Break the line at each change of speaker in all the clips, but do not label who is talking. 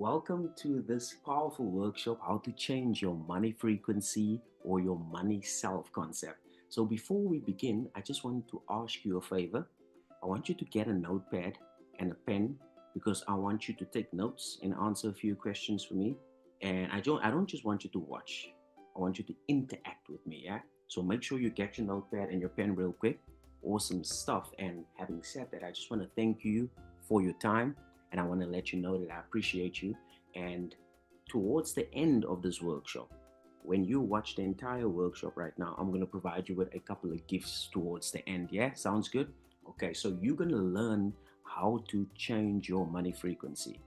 Welcome to this powerful workshop, how to change your money frequency or your money self concept. So, before we begin, I just want to ask you a favor. I want you to get a notepad and a pen because I want you to take notes and answer a few questions for me. And I don't just want you to watch, I want you to interact with me. Yeah. So, make sure you get your notepad and your pen real quick. Awesome stuff. And having said that, I just want to thank you for your time and I want to let you know that I appreciate you. And towards the end of this workshop, when you watch the entire workshop right now, I'm going to provide you with a couple of gifts towards the end. Yeah, sounds good? Okay, so you're going to learn how to change your money frequency,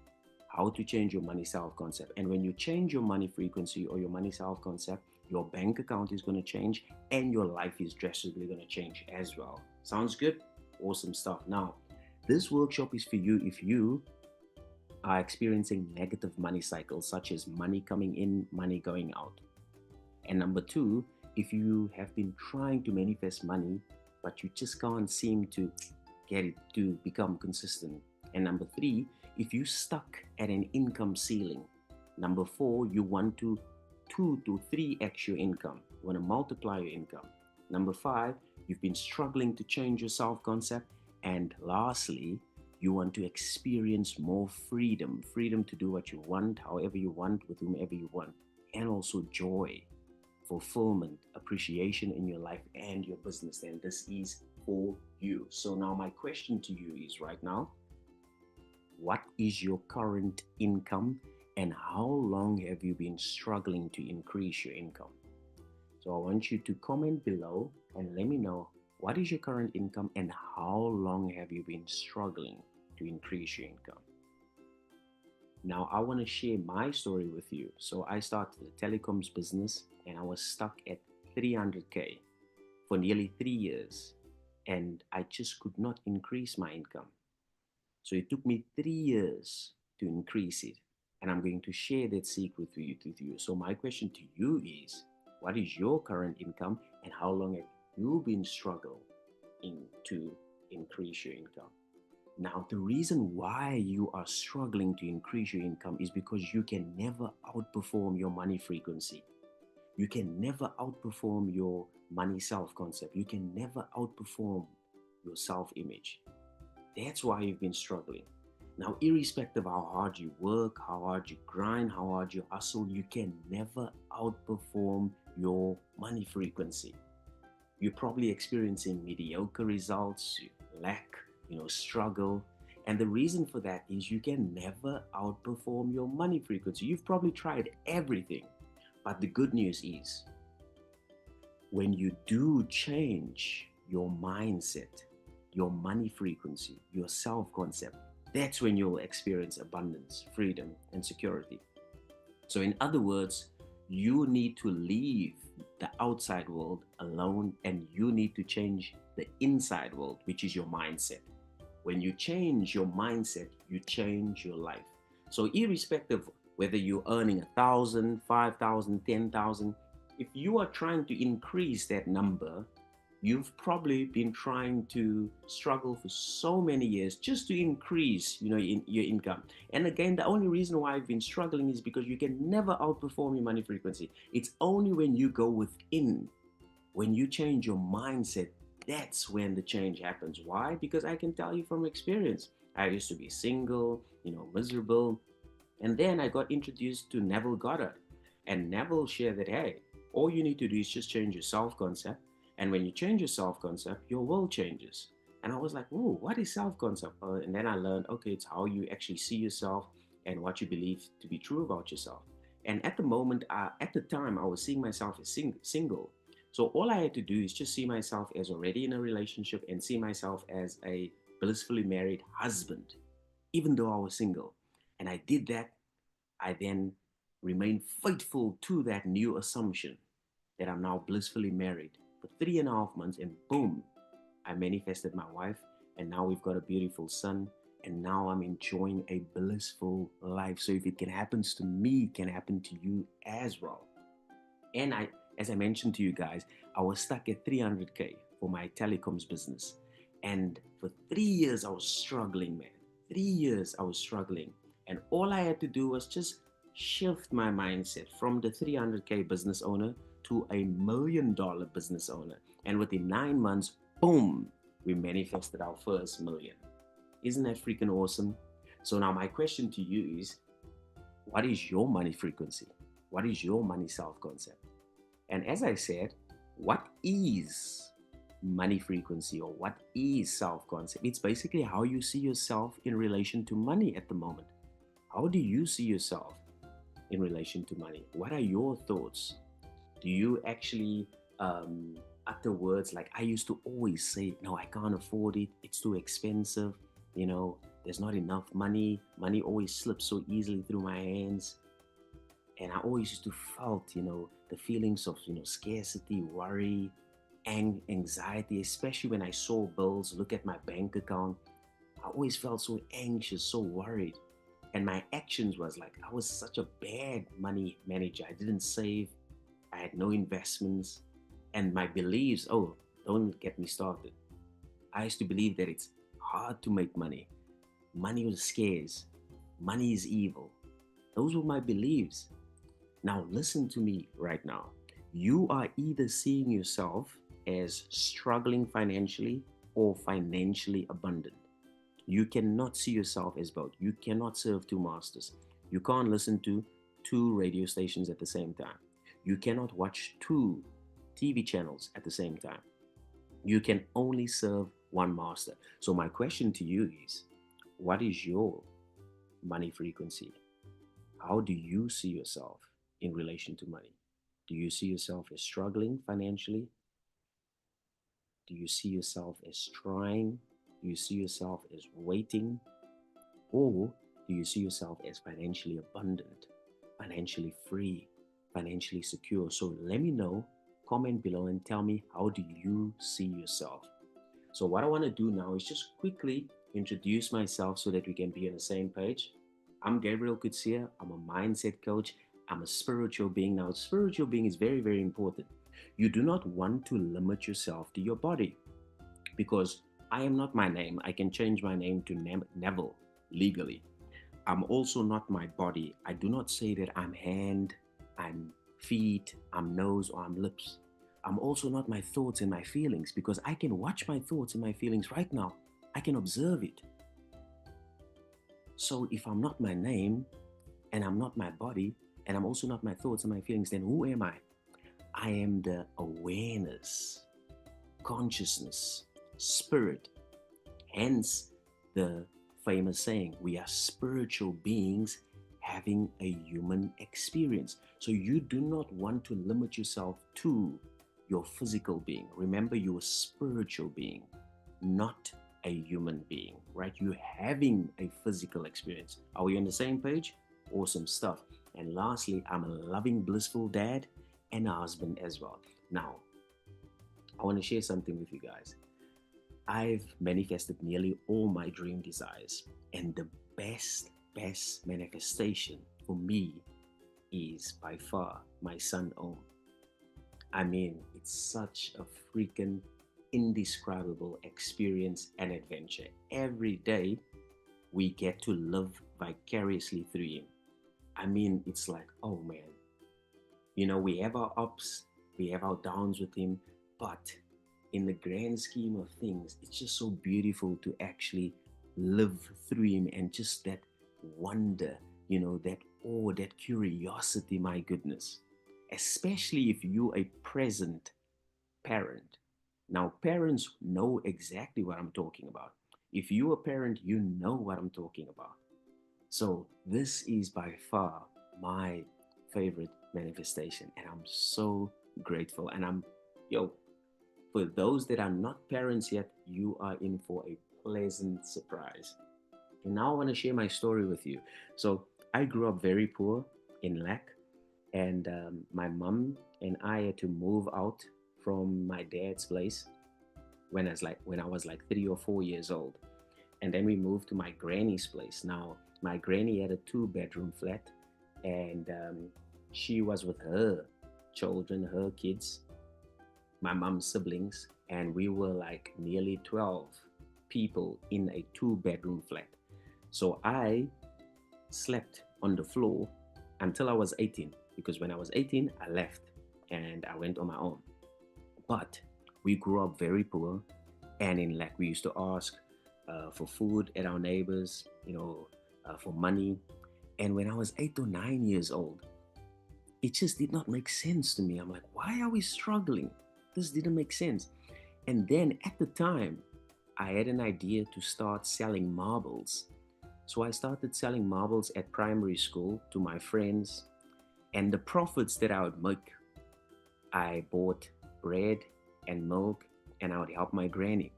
how to change your money self concept. And when you change your money frequency or your money self concept, your bank account is going to change and your life is drastically going to change as well. Sounds good? Awesome stuff. Now, this workshop is for you if you are experiencing negative money cycles, such as money coming in, money going out. And number two, if you have been trying to manifest money, but you just can't seem to get it to become consistent. And number three, if you're stuck at an income ceiling. Number four, you want to 2 to 3x your income. You want to multiply your income. Number five, you've been struggling to change your self concept. And lastly, you want to experience more freedom to do what you want, however you want, with whomever you want, and also joy, fulfillment, appreciation in your life and your business. And this is for you. So now my question to you is right now, what is your current income and how long have you been struggling to increase your income? So I want you to comment below and let me know, what is your current income and how long have you been struggling to increase your income? Now, I want to share my story with you. So I started the telecoms business and I was stuck at 300K for nearly 3 years and I just could not increase my income. So it took me 3 years to increase it. And I'm going to share that secret with you. So my question to you is, what is your current income and how long have you been struggling to increase your income? Now, the reason why you are struggling to increase your income is because you can never outperform your money frequency. You can never outperform your money self concept. You can never outperform your self image. That's why you've been struggling. Now, irrespective of how hard you work, how hard you grind, how hard you hustle, you can never outperform your money frequency. You're probably experiencing mediocre results, lack, struggle. And the reason for that is you can never outperform your money frequency. You've probably tried everything. But the good news is, when you do change your mindset, your money frequency, your self concept, that's when you'll experience abundance, freedom, and security. So, in other words, you need to leave the outside world alone and you need to change the inside world, which is your mindset. When you change your mindset, you change your life. So, irrespective whether you're earning 1,000, 5,000, 10,000, if you are trying to increase that number, you've probably been trying to struggle for so many years just to increase, in your income. And again, the only reason why I've been struggling is because you can never outperform your money frequency. It's only when you go within, when you change your mindset, that's when the change happens. Why? Because I can tell you from experience. I used to be single, miserable. And then I got introduced to Neville Goddard. And Neville shared that, hey, all you need to do is just change your self-concept. And when you change your self-concept, your world changes. And I was like, whoa, what is self-concept? And then I learned, okay, it's how you actually see yourself and what you believe to be true about yourself. And at the time, I was seeing myself as single. So all I had to do is just see myself as already in a relationship and see myself as a blissfully married husband, even though I was single. And I did that. I then remained faithful to that new assumption that I'm now blissfully married for 3.5 months, and boom, I manifested my wife, and now we've got a beautiful son, and now I'm enjoying a blissful life. So if it can happen to me, it can happen to you as well. And as I mentioned to you guys, I was stuck at 300K for my telecoms business. And for 3 years, I was struggling, man. 3 years I was struggling. And all I had to do was just shift my mindset from the 300K business owner to $1 million business owner. And within 9 months, boom, we manifested our first million. Isn't that freaking awesome? So now my question to you is, what is your money frequency? What is your money self-concept? And as I said, what is money frequency, or what is self-concept? It's basically how you see yourself in relation to money at the moment. How do you see yourself in relation to money? What are your thoughts? Do you actually utter words like, I used to always say, no, I can't afford it, it's too expensive, there's not enough money, money always slips so easily through my hands. And I always used to felt, the feelings of, scarcity, worry, anxiety, especially when I saw bills, look at my bank account. I always felt so anxious, so worried. And my actions was like, I was such a bad money manager. I didn't save. I had no investments. And my beliefs, oh, don't get me started. I used to believe that it's hard to make money. Money was scarce. Money is evil. Those were my beliefs. Now listen to me right now. You are either seeing yourself as struggling financially or financially abundant. You cannot see yourself as both. You cannot serve two masters. You can't listen to two radio stations at the same time. You cannot watch two TV channels at the same time. You can only serve one master. So my question to you is, what is your money frequency? How do you see yourself in relation to money? Do you see yourself as struggling financially? Do you see yourself as trying? Do you see yourself as waiting? Or do you see yourself as financially abundant, financially free, financially secure? So let me know, comment below and tell me, how do you see yourself? So what I want to do now is just quickly introduce myself so that we can be on the same page. I'm Gabriel Kutsia. I'm a mindset coach. I'm a spiritual being. Now, spiritual being is very, very important. You do not want to limit yourself to your body, because I am not my name. I can change my name to Neville legally. I'm also not my body. I do not say that I'm hand, I'm feet, I'm nose, or I'm lips. I'm also not my thoughts and my feelings, because I can watch my thoughts and my feelings right now. I can observe it. So if I'm not my name, and I'm not my body, and I'm also not my thoughts and my feelings, then who am I? I am the awareness, consciousness, spirit. Hence the famous saying, we are spiritual beings having a human experience. So you do not want to limit yourself to your physical being. Remember, you're a spiritual being, not a human being, right? You're having a physical experience. Are we on the same page? Awesome stuff. And lastly, I'm a loving, blissful dad and a husband as well. Now, I want to share something with you guys. I've manifested nearly all my dream desires, and the best manifestation for me is by far my son Om. I mean, it's such a freaking indescribable experience and adventure. Every day we get to live vicariously through him. I mean, it's like, oh man, we have our ups, we have our downs with him, but in the grand scheme of things, it's just so beautiful to actually live through him, and just that wonder, that awe, that curiosity, my goodness. Especially if you're a present parent. Now, parents know exactly what I'm talking about. If you're a parent, you know what I'm talking about. So this is by far my favorite manifestation, and I'm so grateful. And for those that are not parents yet, you are in for a pleasant surprise. And now I want to share my story with you. So I grew up very poor, in lack, and my mom and I had to move out from my dad's place when I was like 3 or 4 years old. And then we moved to my granny's place. Now, my granny had a 2-bedroom flat, and she was with her children, her kids, my mom's siblings, and we were like nearly 12 people in a 2-bedroom flat. So I slept on the floor until I was 18. Because when I was 18, I left and I went on my own. But we grew up very poor, and in like we used to ask for food at our neighbors, for money. And when I was 8 or 9 years old, it just did not make sense to me. I'm like, why are we struggling? This didn't make sense. And then at the time, I had an idea to start selling marbles. So I started selling marbles at primary school to my friends, and the profits that I would make, I bought bread and milk, and I would help my granny.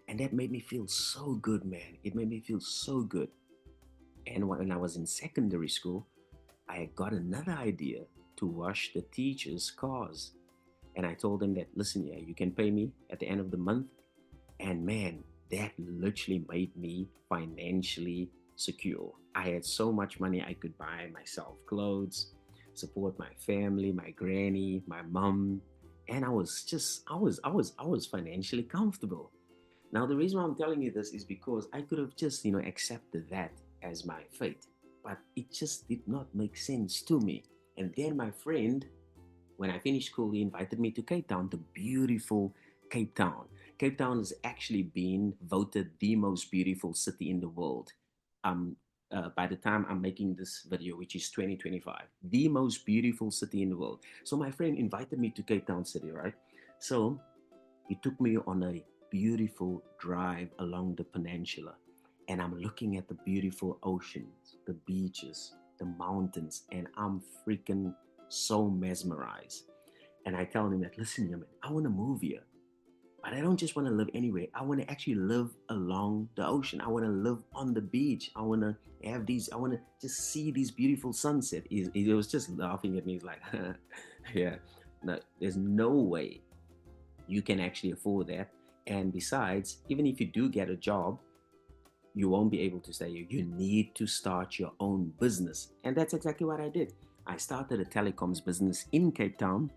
And that made me feel so good, man. It made me feel so good. And when I was in secondary school, I got another idea to wash the teachers' cars. And I told them that, listen, yeah, you can pay me at the end of the month. And man, that literally made me financially secure. I had so much money I could buy myself clothes, support my family, my granny, my mom, and I was financially comfortable. Now the reason why I'm telling you this is because I could have just, accepted that as my fate, but it just did not make sense to me. And then my friend, when I finished school, he invited me to Cape Town, the beautiful Cape Town. Cape Town has actually been voted the most beautiful city in the world. Um, by the time I'm making this video, which is 2025, the most beautiful city in the world. So my friend invited me to Cape Town City, right? So he took me on a beautiful drive along the peninsula, and I'm looking at the beautiful oceans, the beaches, the mountains, and I'm freaking so mesmerized. And I tell him that, listen, man, I want to move here, but I don't just want to live anywhere. I want to actually live along the ocean. I want to live on the beach. I want to I want to just see these beautiful sunsets. He was just laughing at me. He's like, yeah, no, there's no way you can actually afford that. And besides, even if you do get a job, you won't be able to stay here. You need to start your own business. And that's exactly what I did. I started a telecoms business in Cape Town,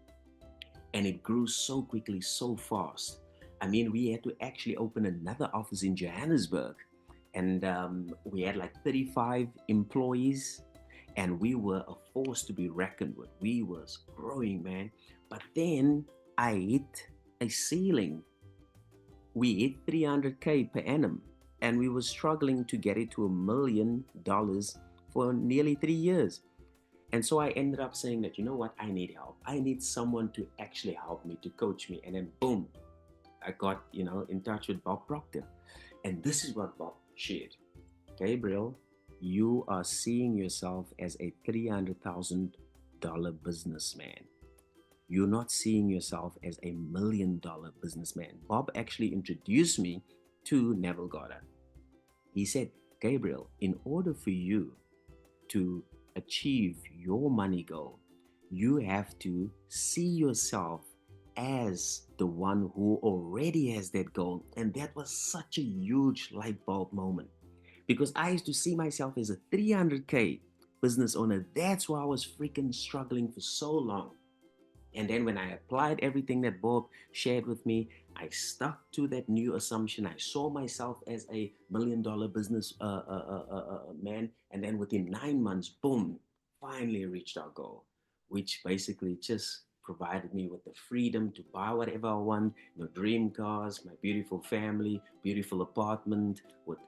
and it grew so quickly, so fast. I mean, we had to actually open another office in Johannesburg, and we had like 35 employees, and we were a force to be reckoned with. We was growing, man. But then I hit a ceiling. We hit 300K per annum, and we were struggling to get it to $1 million for nearly 3 years. And so I ended up saying that, you know what, I need help. I need someone to actually help me, to coach me. And then boom, I got, in touch with Bob Proctor. And this is what Bob shared. Gabriel, you are seeing yourself as a $300,000 businessman. You're not seeing yourself as a $1 million businessman. Bob actually introduced me to Neville Goddard. He said, Gabriel, in order for you to achieve your money goal, you have to see yourself as the one who already has that goal. And that was such a huge light bulb moment, because I used to see myself as a 300K business owner. That's why I was freaking struggling for so long. And then when I applied everything that Bob shared with me, I stuck to that new assumption. I saw myself as a $1 million business man. And then within 9 months, boom, finally reached our goal, which basically just provided me with the freedom to buy whatever I want, dream cars, my beautiful family, beautiful apartment with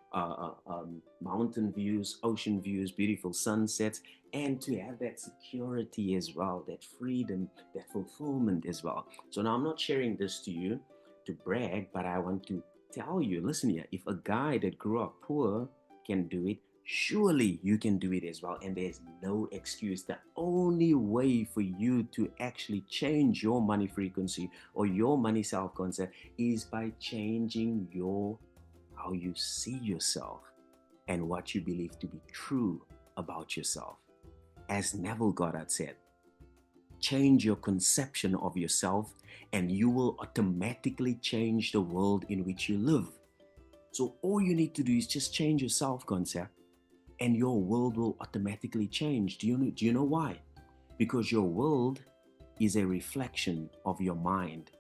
mountain views, ocean views, beautiful sunsets, and to have that security as well, that freedom, that fulfillment as well. So now I'm not sharing this to you to brag, but I want to tell you, listen here, if a guy that grew up poor can do it, surely you can do it as well. And there's no excuse. The only way for you to actually change your money frequency or your money self-concept is by changing how you see yourself and what you believe to be true about yourself. As Neville Goddard said, change your conception of yourself and you will automatically change the world in which you live. So all you need to do is just change your self-concept and your world will automatically change. Do you know why? Because your world is a reflection of your mind.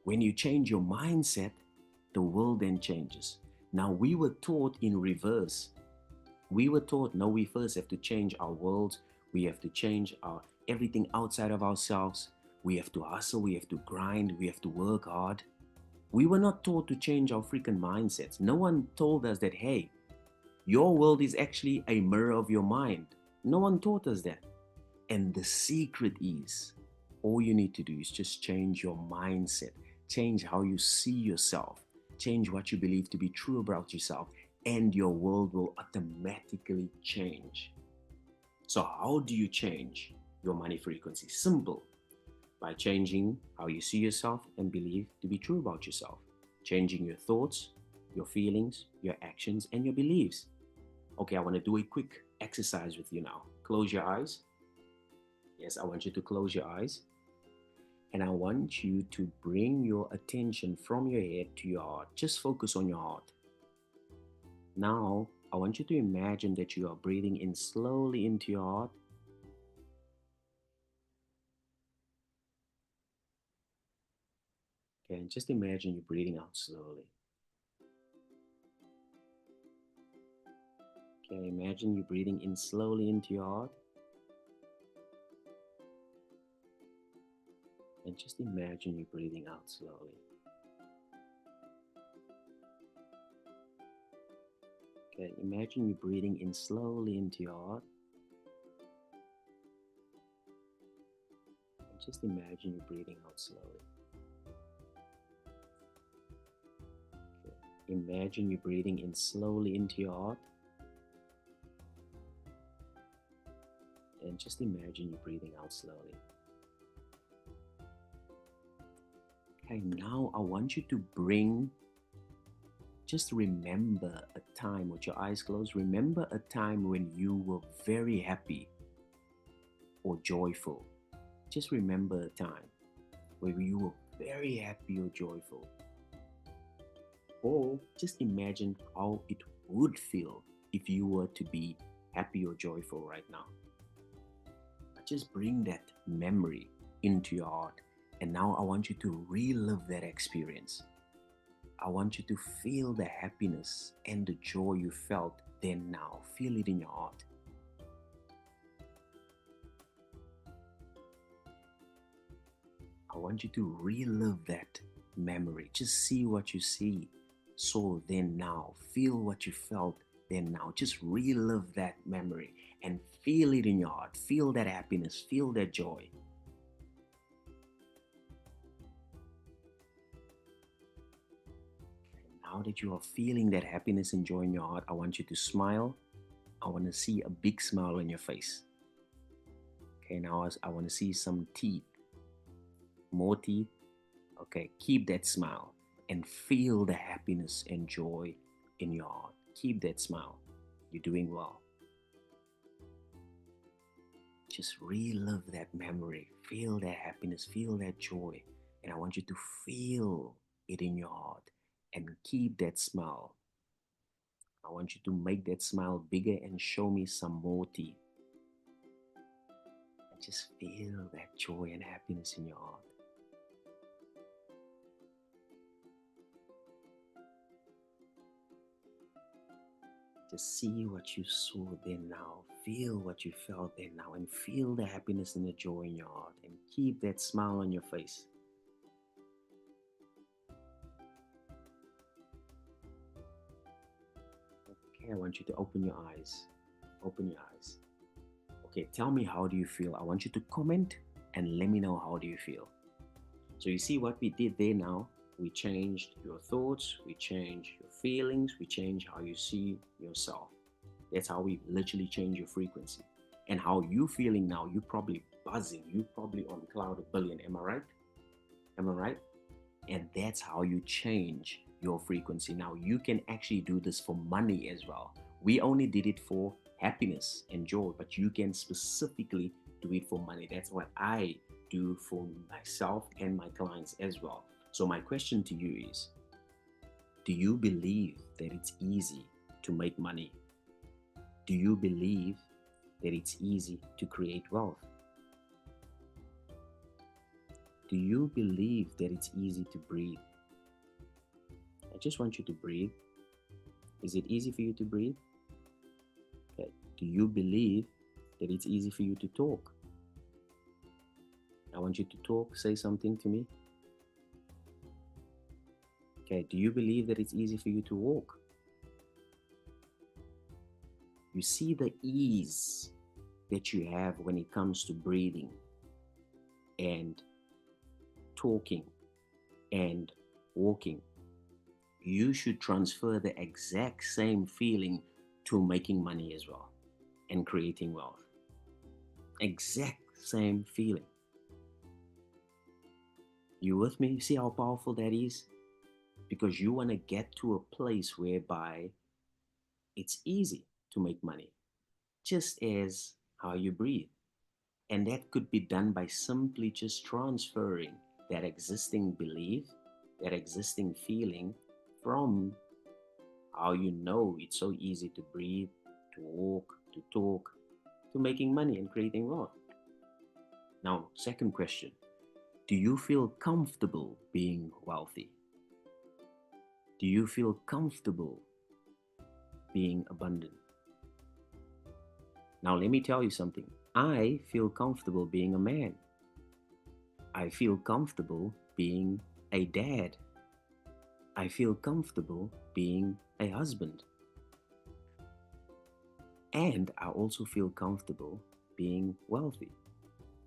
When you change your mindset, the world then changes. Now, we were taught in reverse. We were taught, no, we first have to change our world. We have to change our everything outside of ourselves. We have to hustle. We have to grind. We have to work hard. We were not taught to change our freaking mindsets. No one told us that, hey, your world is actually a mirror of your mind. No one taught us that. And the secret is, all you need to do is just change your mindset, change how you see yourself, change what you believe to be true about yourself, and your world will automatically change. So, how do you change your money frequency? Simple. By changing how you see yourself and believe to be true about yourself, changing your thoughts, your feelings, your actions, and your beliefs. Okay, I want to do a quick exercise with you now. Close your eyes. Yes, I want you to close your eyes. And I want you to bring your attention from your head to your heart. Just focus on your heart. Now, I want you to imagine that you are breathing in slowly into your heart. Okay, and just imagine you breathing out slowly. Okay, imagine you breathing in slowly into your heart. And just imagine you breathing out slowly. Okay, imagine you breathing in slowly into your heart. And just imagine you breathing out slowly. Okay, imagine you breathing in slowly into your heart. And just imagine you breathing out slowly. Okay, now I want you to just remember a time with your eyes closed. Remember a time when you were very happy or joyful. Just remember a time where you were very happy or joyful. Or just imagine how it would feel if you were to be happy or joyful right now. Just bring that memory into your heart. And now I want you to relive that experience. I want you to feel the happiness and the joy you felt then now. Feel it in your heart. I want you to relive that memory. Just see what you saw then now. Feel what you felt then now. Just relive that memory and feel it in your heart. Feel that happiness. Feel that joy. Now that you are feeling that happiness and joy in your heart, I want you to smile. I want to see a big smile on your face. Okay, now I want to see some teeth. More teeth. Okay, keep that smile and feel the happiness and joy in your heart. Keep that smile. You're doing well. Just relive that memory. Feel that happiness. Feel that joy. And I want you to feel it in your heart and keep that smile. I want you to make that smile bigger and show me some more teeth. And just feel that joy and happiness in your heart. Just see what you saw then now. Feel what you felt then now. And feel the happiness and the joy in your heart. And keep that smile on your face. Okay, I want you to open your eyes. Open your eyes. Okay, tell me, how do you feel? I want you to comment and let me know, how do you feel? So you see what we did there now? We changed your thoughts, we changed your feelings, we changed how you see yourself. That's how we literally change your frequency. And how you feeling now, you're probably buzzing, you're probably on cloud 1,000,000,000. Am I right? Am I right? And that's how you change your frequency. Now you can actually do this for money as well. We only did it for happiness and joy, but you can specifically do it for money. That's what I do for myself and my clients as well. So my question to you is, do you believe that it's easy to make money? Do you believe that it's easy to create wealth? Do you believe that it's easy to breathe? I just want you to breathe. Is it easy for you to breathe? Do you believe that it's easy for you to talk? I want you to talk, say something to me. Okay, do you believe that it's easy for you to walk? You see the ease that you have when it comes to breathing and talking and walking. You should transfer the exact same feeling to making money as well and creating wealth. Exact same feeling. You with me? You see how powerful that is? Because you want to get to a place whereby it's easy to make money, just as how you breathe. And that could be done by simply just transferring that existing belief, that existing feeling from how you know it's so easy to breathe, to walk, to talk, to making money and creating wealth. Now, second question, do you feel comfortable being wealthy? Do you feel comfortable being abundant? Now, let me tell you something. I feel comfortable being a man. I feel comfortable being a dad. I feel comfortable being a husband. And I also feel comfortable being wealthy.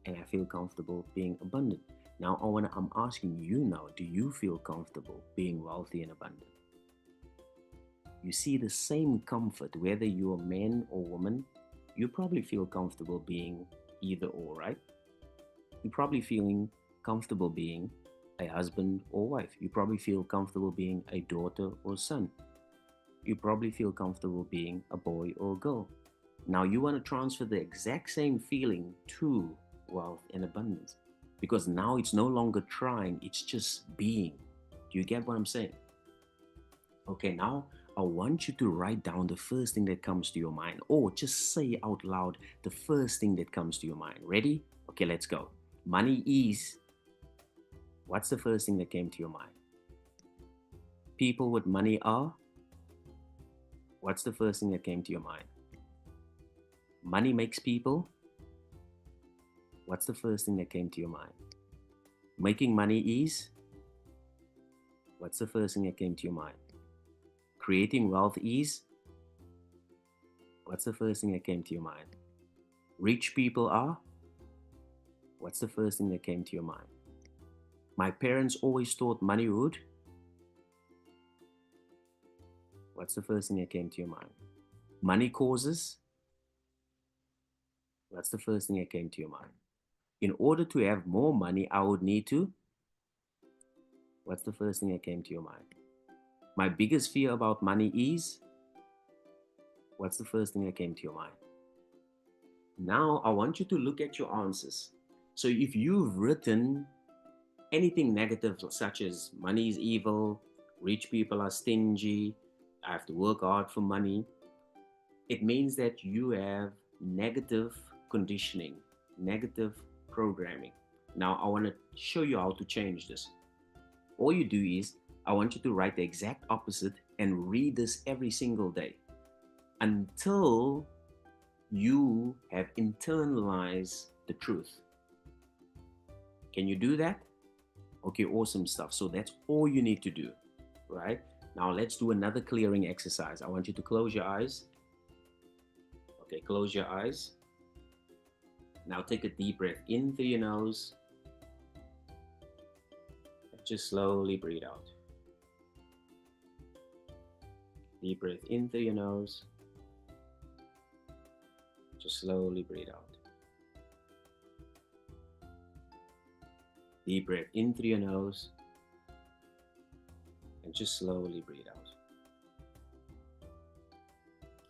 And I feel comfortable being abundant. Now, I'm asking you now, do you feel comfortable being wealthy and abundant? You see the same comfort, whether you're a man or woman, you probably feel comfortable being either or, right? You're probably feeling comfortable being a husband or wife. You probably feel comfortable being a daughter or son. You probably feel comfortable being a boy or a girl. Now you want to transfer the exact same feeling to wealth and abundance, because now it's no longer trying, it's just being. Do you get what I'm saying? Okay, now I want you to write down the first thing that comes to your mind, or just say out loud the first thing that comes to your mind. Ready? Okay, let's go. Money is. What's the first thing that came to your mind? People with money are. What's the first thing that came to your mind? Money makes people. What's the first thing that came to your mind? Making money is. What's the first thing that came to your mind? Creating wealth is. What's the first thing that came to your mind? Rich people are. What's the first thing that came to your mind? My parents always thought money would. What's the first thing that came to your mind? Money causes. What's the first thing that came to your mind? In order to have more money, I would need to. What's the first thing that came to your mind? My biggest fear about money is. What's the first thing that came to your mind? Now I want you to look at your answers. So if you've written anything negative, such as money is evil, rich people are stingy, I have to work hard for money, it means that you have negative conditioning, negative programming. Now I want to show you how to change this. All you do is, I want you to write the exact opposite and read this every single day until you have internalized the truth. Can you do that? Okay, awesome stuff. So that's all you need to do, right? Now let's do another clearing exercise. I want you to close your eyes. Okay, close your eyes. Now take a deep breath in through your nose. Just slowly breathe out. Deep breath in through your nose. Just slowly breathe out. Deep breath in through your nose. And just slowly breathe out.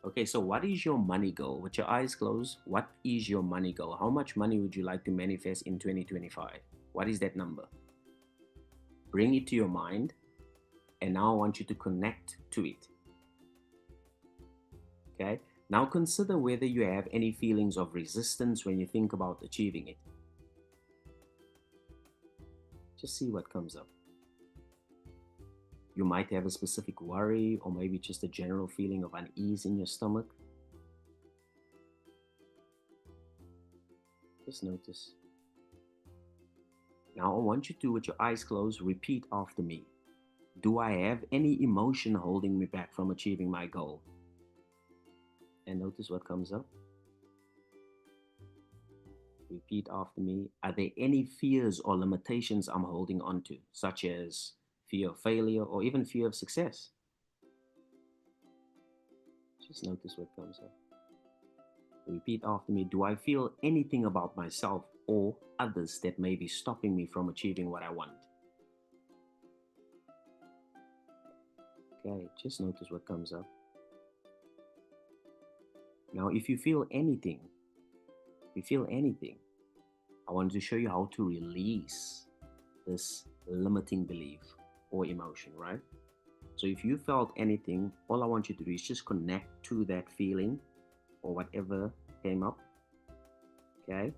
Okay, so what is your money goal? With your eyes closed, what is your money goal? How much money would you like to manifest in 2025? What is that number? Bring it to your mind, and now I want you to connect to it. Okay, now consider whether you have any feelings of resistance when you think about achieving it. Just see what comes up. You might have a specific worry, or maybe just a general feeling of unease in your stomach. Just notice. Now I want you to, with your eyes closed, repeat after me. Do I have any emotion holding me back from achieving my goal? And notice what comes up. Repeat after me. Are there any fears or limitations I'm holding on to, such as fear of failure or even fear of success? Just notice what comes up. Repeat after me. Do I feel anything about myself or others that may be stopping me from achieving what I want? Okay, just notice what comes up. Now, if you feel anything, I want to show you how to release this limiting belief or emotion, right? So if you felt anything, all I want you to do is just connect to that feeling or whatever came up, okay?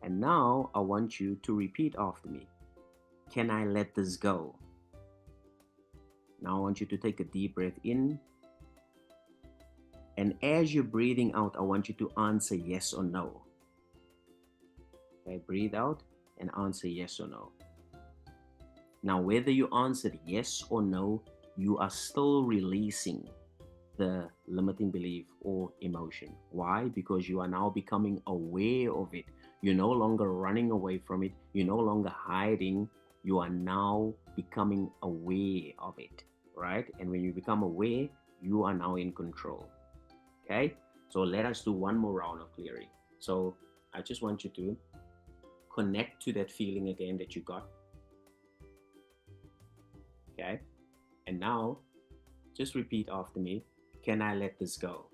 And now I want you to repeat after me. Can I let this go? Now I want you to take a deep breath in. And as you're breathing out, I want you to answer yes or no. Okay, breathe out and answer yes or no. Now, whether you answered yes or no, you are still releasing the limiting belief or emotion. Why? Because you are now becoming aware of it. You're no longer running away from it. You're no longer hiding. You are now becoming aware of it, right? And when you become aware, you are now in control. Okay? So let us do one more round of clearing. So I just want you to connect to that feeling again that you got. Okay? And now just repeat after me. Can I let this go?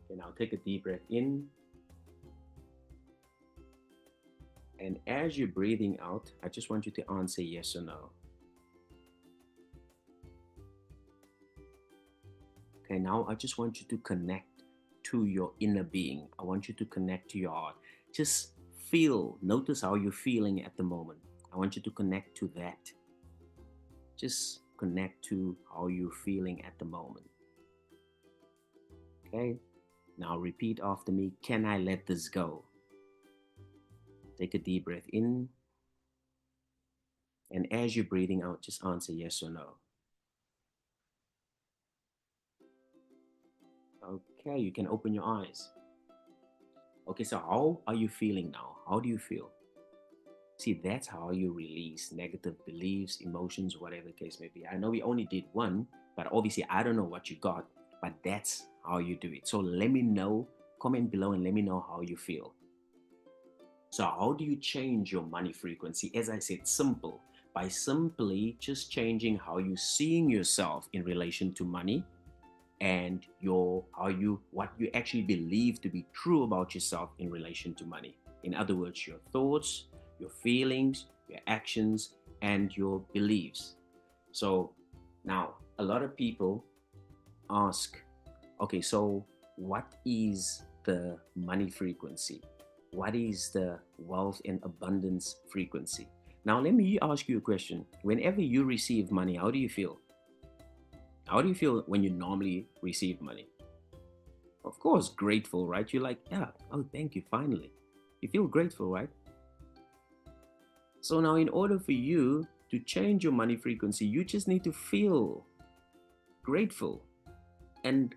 Okay, now take a deep breath in. And as you're breathing out, I just want you to answer yes or no. Okay, now I just want you to connect to your inner being. I want you to connect to your heart. Just feel, notice how you're feeling at the moment. I want you to connect to that. Just connect to how you're feeling at the moment. Okay, now repeat after me. Can I let this go? Take a deep breath in. And as you're breathing out, just answer yes or no. Okay, you can open your eyes. Okay, so how are you feeling now? How do you feel? See, that's how you release negative beliefs, emotions, whatever the case may be. I know we only did one, but obviously I don't know what you got, but that's how you do it. So let me know, comment below and let me know how you feel. So how do you change your money frequency? As I said, simple. By simply just changing how you're seeing yourself in relation to money and what you actually believe to be true about yourself in relation to money. In other words, your thoughts, your feelings, your actions, and your beliefs. So now a lot of people ask, okay, so what is the money frequency? What is the wealth and abundance frequency? Now, let me ask you a question. Whenever you receive money, how do you feel? How do you feel when you normally receive money? Of course, grateful, right? You're like, yeah, oh, thank you, finally. You feel grateful, right? So now, in order for you to change your money frequency, you just need to feel grateful. And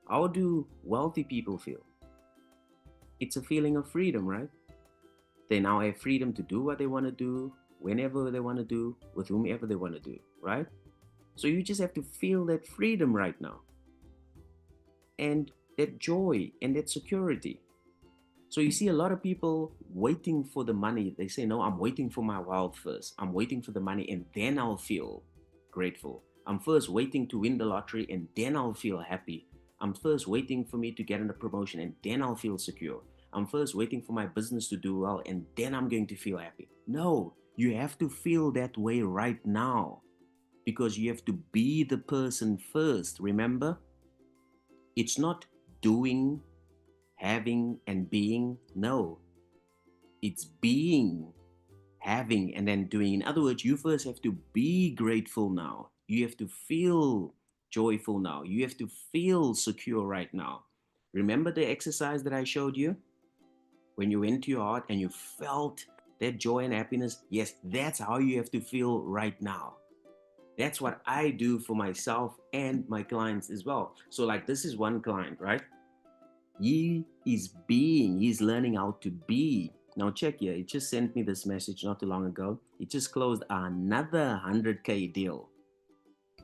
how do wealthy people feel? It's a feeling of freedom, right? They now have freedom to do what they want to do, whenever they want to do, with whomever they want to do, right? So you just have to feel that freedom right now, and that joy and that security. So you see a lot of people waiting for the money. They say, no, I'm waiting for my wealth first. I'm waiting for the money and then I'll feel grateful. I'm first waiting to win the lottery and then I'll feel happy. I'm first waiting for me to get a promotion and then I'll feel secure. I'm first waiting for my business to do well and then I'm going to feel happy. No, you have to feel that way right now, because you have to be the person first. Remember, it's not doing, having, and being. No, it's being, having, and then doing. In other words, you first have to be grateful now. You have to feel joyful now. You have to feel secure right now. Remember the exercise that I showed you? When you went to your heart and you felt that joy and happiness, yes, that's how you have to feel right now. That's what I do for myself and my clients as well. So, like, this is one client, right? He's learning how to be. Now, check here. It just sent me this message not too long ago. It just closed another 100K deal.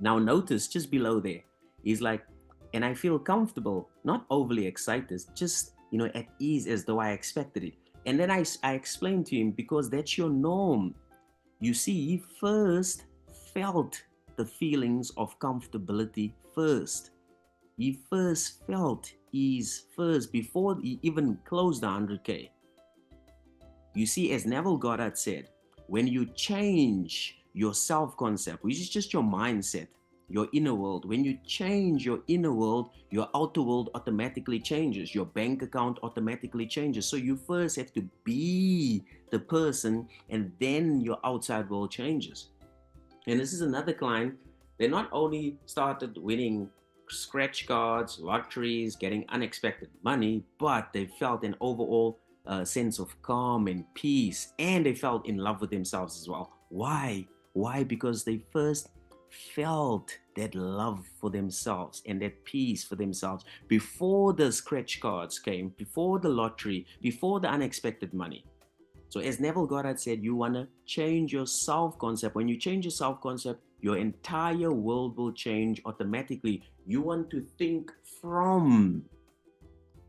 Now, notice just below there, he's like, and I feel comfortable, not overly excited, just, at ease as though I expected it. And then I explained to him, because that's your norm. You see, he first felt the feelings of comfortability first. He first felt ease first before he even closed the 100K. You see, as Neville Goddard said, when you change your self concept, which is just your mindset, your inner world, when you change your inner world, your outer world automatically changes. Your bank account automatically changes. So you first have to be the person, and then your outside world changes. And this is another client. They not only started winning scratch cards, lotteries, getting unexpected money, but they felt an overall sense of calm and peace, and they felt in love with themselves as well. Why? Why? Because they first felt that love for themselves and that peace for themselves before the scratch cards came, before the lottery, before the unexpected money. So, as Neville Goddard said, you want to change your self concept. When you change your self concept, your entire world will change automatically. You want to think from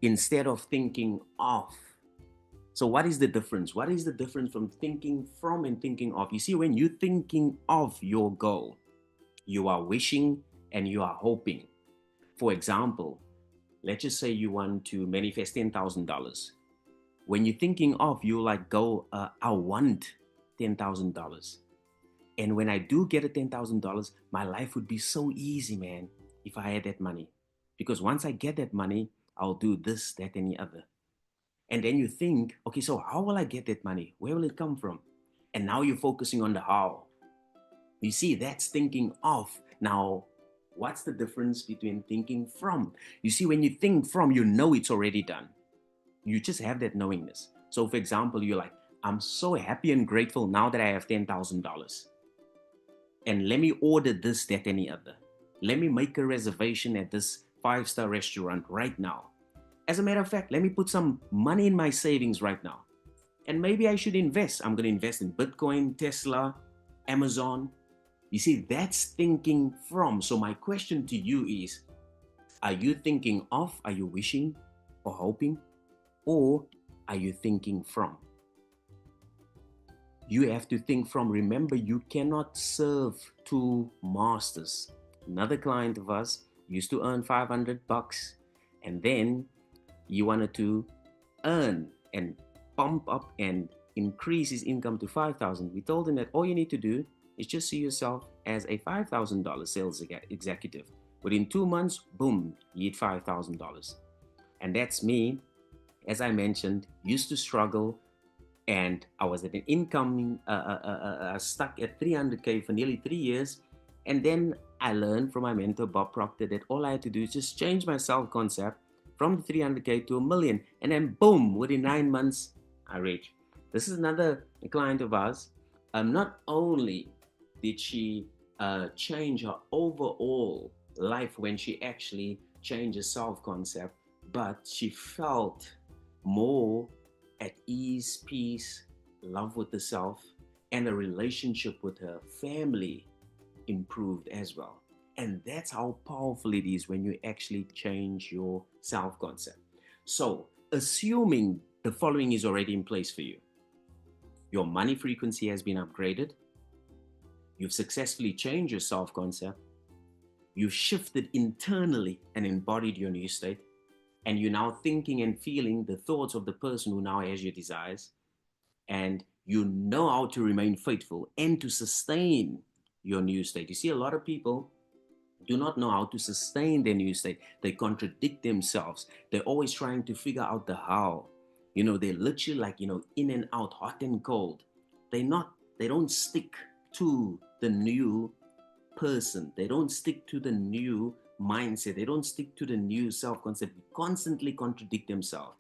instead of thinking of. So, what is the difference? What is the difference from thinking from and thinking of? You see, when you're thinking of your goal, you are wishing and you are hoping. For example, let's just say you want to manifest $10,000. When you're thinking of, you like go, I want $10,000. And when I do get a $10,000, my life would be so easy, man, if I had that money. Because once I get that money, I'll do this, that, and the other. And then you think, okay, so how will I get that money? Where will it come from? And now you're focusing on the how. You see, that's thinking of. Now, what's the difference between thinking from? You see, when you think from, you know it's already done. You just have that knowingness. So, for example, you're like, I'm so happy and grateful now that I have $10,000. And let me order this, that, and the other. Let me make a reservation at this five-star restaurant right now. As a matter of fact, let me put some money in my savings right now. And maybe I should invest. I'm going to invest in Bitcoin, Tesla, Amazon. You see, that's thinking from. So, my question to you is, are you thinking of? Are you wishing or hoping? Or are you thinking from? You have to think from. Remember, you cannot serve two masters. Another client of us used to earn $500, and then he wanted to earn and pump up and increase his income to 5,000. We told him that all you need to do is just see yourself as a $5,000 sales executive. Within 2 months, boom, you hit $5,000. And that's me. As I mentioned, used to struggle, and I was at an income stuck at 300K for nearly 3 years. And then I learned from my mentor, Bob Proctor, that all I had to do is just change my self concept from the 300K to a million. And then boom, within 9 months, I reached. This is another client of ours. Not only did she change her overall life when she actually changed her self concept, but she felt more at ease, peace, love with herself, and the relationship with her family improved as well. And that's how powerful it is when you actually change your self concept. So, assuming the following is already in place for you: your money frequency has been upgraded, you've successfully changed your self concept, you've shifted internally and embodied your new state, and you're now thinking and feeling the thoughts of the person who now has your desires, and you know how to remain faithful and to sustain your new state. You see, a lot of people do not know how to sustain their new state. They contradict themselves. They're always trying to figure out the how. They're literally like, in and out, hot and cold. They don't stick to the new person. They don't stick to the new mindset. They don't stick to the new self-concept. They constantly contradict themselves.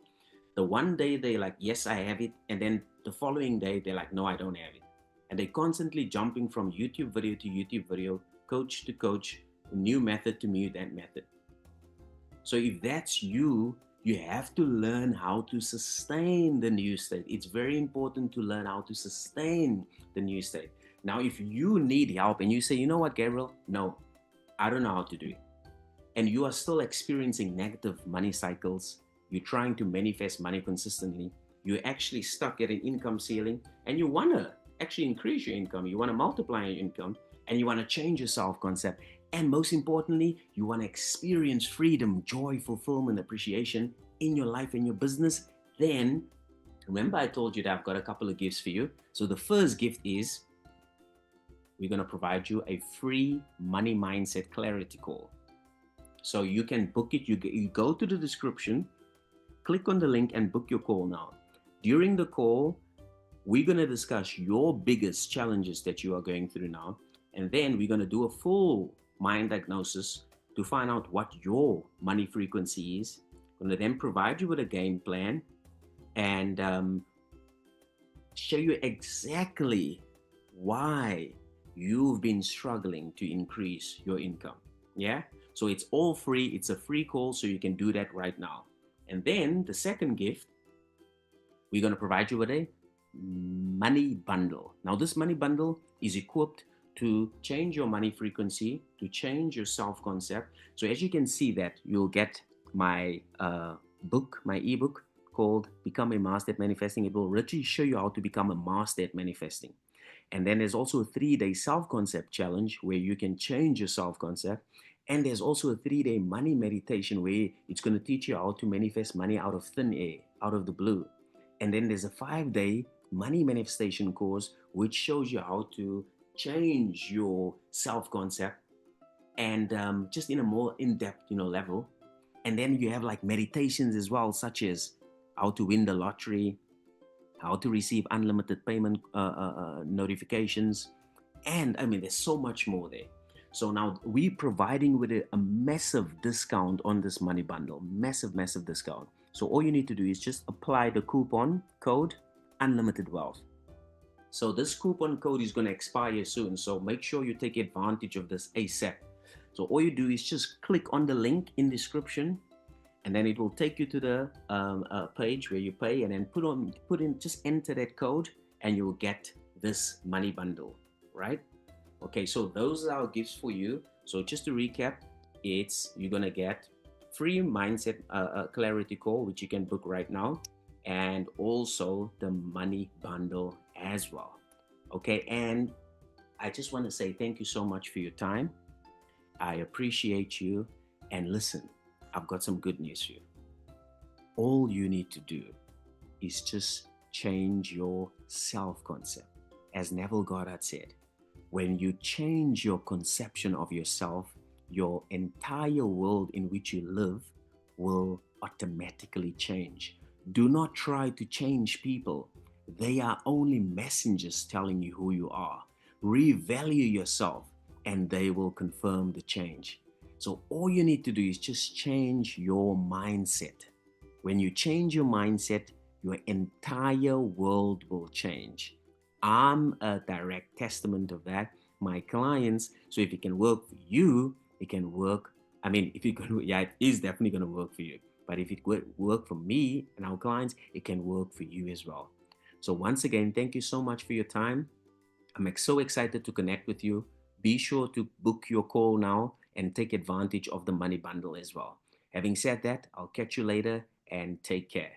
The one day they like, yes, I have it. And then the following day they're like, no, I don't have it. And they're constantly jumping from YouTube video to YouTube video, coach to coach, new method to new that method. So if that's you, you have to learn how to sustain the new state. It's very important to learn how to sustain the new state. Now, if you need help and you say, you know what, Gabriel, no, I don't know how to do it, and you are still experiencing negative money cycles, you're trying to manifest money consistently, you're actually stuck at an income ceiling, and you want to actually increase your income, you want to multiply your income, and you want to change your self-concept, and most importantly, you want to experience freedom, joy, fulfillment, appreciation in your life and your business, then remember I told you that I've got a couple of gifts for you. So the first gift is we're going to provide you a free money mindset clarity call. So you can book it. You go to the description, click on the link and book your call now. During the call, we're going to discuss your biggest challenges that you are going through now. And then we're going to do a full mind diagnosis to find out what your money frequency is. I'm going to then provide you with a game plan and show you exactly why you've been struggling to increase your income. Yeah. So it's all free. It's a free call. So you can do that right now. And then the second gift, we're going to provide you with a money bundle. Now this money bundle is equipped to change your money frequency, to change your self-concept. So as you can see that you'll get my book, my ebook called Become a Master at Manifesting. It will literally show you how to become a master at manifesting. And then there's also a 3-day self-concept challenge where you can change your self-concept. And there's also a 3-day money meditation where it's going to teach you how to manifest money out of thin air, out of the blue. And then there's a 5-day money manifestation course which shows you how to change your self-concept and just in a more in-depth level. And then you have like meditations as well, such as how to win the lottery, how to receive unlimited payment notifications, and I mean there's so much more there. So now we're providing with a massive discount on this money bundle, massive discount. So all you need to do is just apply the coupon code unlimited wealth. So this coupon code is going to expire soon, so make sure you take advantage of this ASAP. So all you do is just click on the link in description, and then it will take you to the page where you pay, and then put in just enter that code, and you'll get this money bundle, right? Okay, so those are our gifts for you. So just to recap, you're gonna get free mindset clarity call, which you can book right now, and also the money bundle as well. Okay, and I just want to say thank you so much for your time. I appreciate you. And listen, I've got some good news for you. All you need to do is just change your self-concept. As Neville Goddard said, when you change your conception of yourself, your entire world in which you live will automatically change. Do not try to change people. They are only messengers telling you who you are. Revalue yourself and they will confirm the change. So all you need to do is just change your mindset. When you change your mindset, your entire world will change. I'm a direct testament of that. My clients, so if it can work for you, it can work. I mean, if it can, yeah, it is definitely going to work for you. But if it could work for me and our clients, it can work for you as well. So once again, thank you so much for your time. I'm so excited to connect with you. Be sure to book your call now and take advantage of the money bundle as well. Having said that, I'll catch you later and take care.